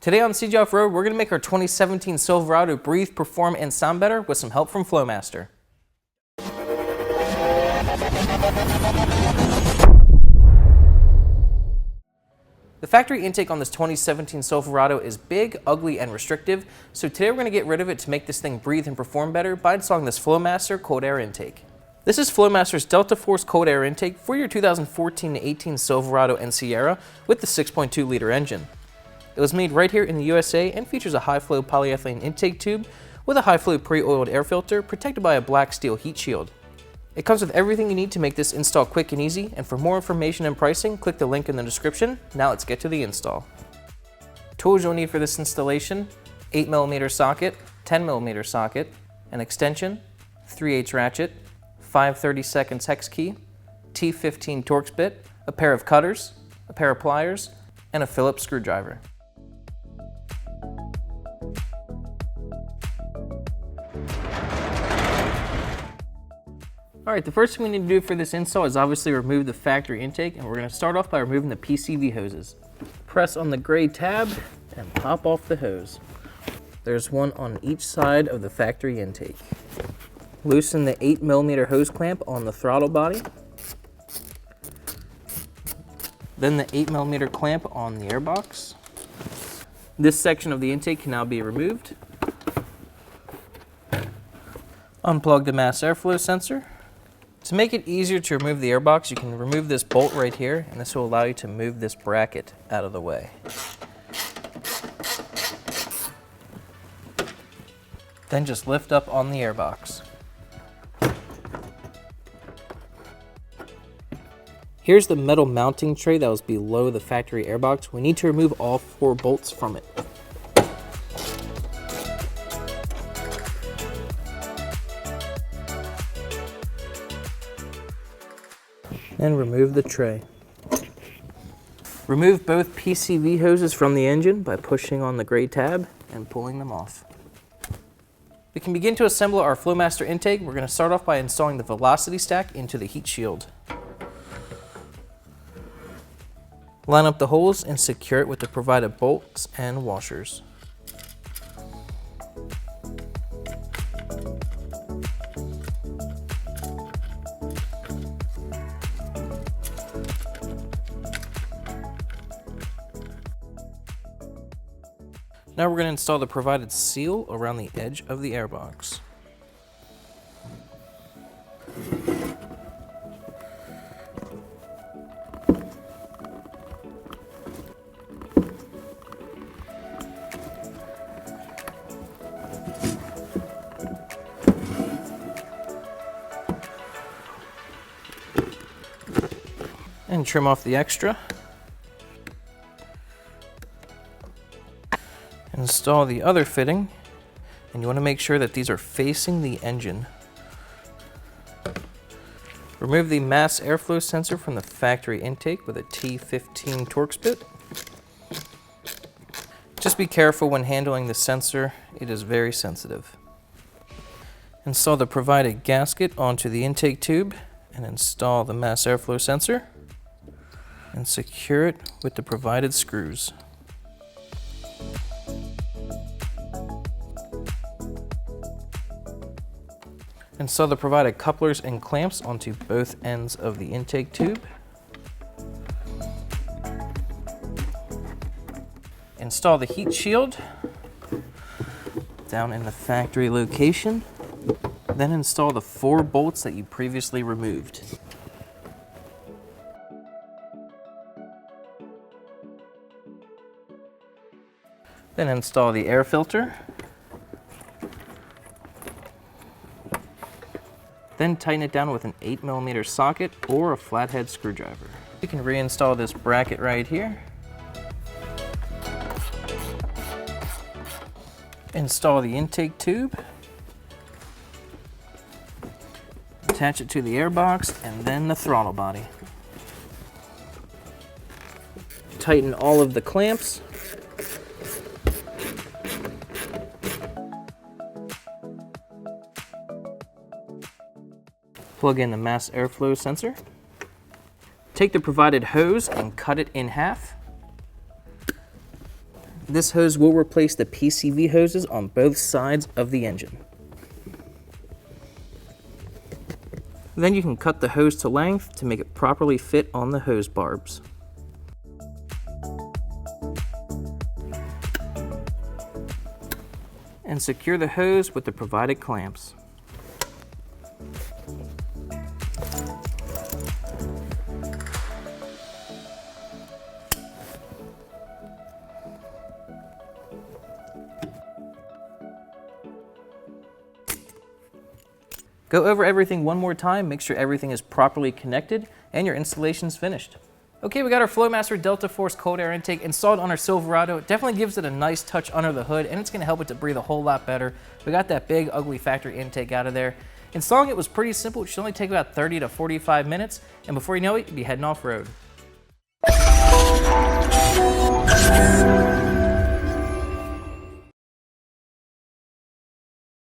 Today on CJ Off-Road, we're going to make our 2017 Silverado breathe, perform, and sound better with some help from Flowmaster. The factory intake on this 2017 Silverado is big, ugly, and restrictive, so today we're going to get rid of it to make this thing breathe and perform better by installing this Flowmaster cold air intake. This is Flowmaster's Delta Force cold air intake for your 2014-18 Silverado and Sierra with the 6.2 liter engine. It was made right here in the USA and features a high-flow polyethylene intake tube with a high-flow pre-oiled air filter protected by a black steel heat shield. It comes with everything you need to make this install quick and easy, and for more information and pricing, click the link in the description. Now let's get to the install. Tools you'll need for this installation: 8mm socket, 10mm socket, an extension, 3/8 ratchet, 5/32 hex key, T15 Torx bit, a pair of cutters, a pair of pliers, and a Phillips screwdriver. Alright, the first thing we need to do for this install is obviously remove the factory intake, and we're going to start off by removing the PCV hoses. Press on the gray tab and pop off the hose. There's one on each side of the factory intake. Loosen the 8mm hose clamp on the throttle body. Then the 8mm clamp on the airbox. This section of the intake can now be removed. Unplug the mass airflow sensor. To make it easier to remove the airbox, you can remove this bolt right here, and this will allow you to move this bracket out of the way. Then just lift up on the airbox. Here's the metal mounting tray that was below the factory airbox. We need to remove all 4 bolts from it. And remove the tray. Remove both PCV hoses from the engine by pushing on the gray tab and pulling them off. We can begin to assemble our Flowmaster intake. We're going to start off by installing the velocity stack into the heat shield. Line up the holes and secure it with the provided bolts and washers. Now we're going to install the provided seal around the edge of the airbox. And trim off the extra. Install the other fitting, and you want to make sure that these are facing the engine. Remove the mass airflow sensor from the factory intake with a T15 Torx bit. Just be careful when handling the sensor, it is very sensitive. Install the provided gasket onto the intake tube and install the mass airflow sensor and secure it with the provided screws. Install the provided couplers and clamps onto both ends of the intake tube. Install the heat shield down in the factory location. Then install the 4 bolts that you previously removed. Then install the air filter. Then tighten it down with an 8mm socket or a flathead screwdriver. You can reinstall this bracket right here. Install the intake tube. Attach it to the airbox and then the throttle body. Tighten all of the clamps. Plug in the mass airflow sensor. Take the provided hose and cut it in half. This hose will replace the PCV hoses on both sides of the engine. Then you can cut the hose to length to make it properly fit on the hose barbs. And secure the hose with the provided clamps. Go over everything one more time, make sure everything is properly connected, and your installation's finished. Okay, we got our Flowmaster Delta Force cold air intake installed on our Silverado. It definitely gives it a nice touch under the hood, and it's gonna help it to breathe a whole lot better. We got that big, ugly factory intake out of there. Installing it was pretty simple. It should only take about 30 to 45 minutes, and before you know it, you'll be heading off-road.